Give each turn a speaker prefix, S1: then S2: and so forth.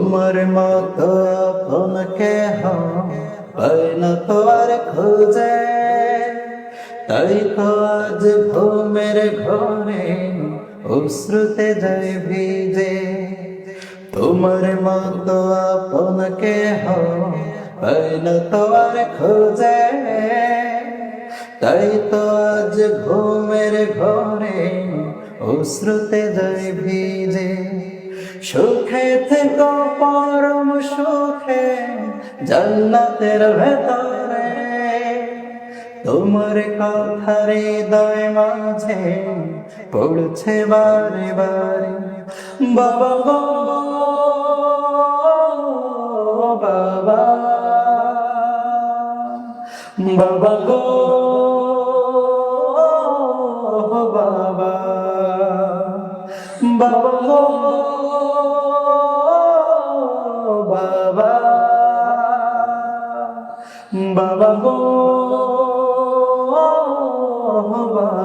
S1: তোমার মতো আপনকে পাই না তো আর খুঁজে, তাই তো আজ ঘুমের ঘরে অশ্রুতে যায় ভিজে। তোমার মতো আপনকে পাই না তো আর খুঁজে, তাই তো আজ ঘুমের ঘরে অশ্রুতে যায় ভিজে। সুখে থেকো পরম সুখে জান্নাতের ভেতরে, তোমার কথা হৃদয় মাঝে পড়ছে বারে বারে। বাবা গো বাবা, বাবা গো বাবা, বাবা গো বাবা, বাবা গো বাবা।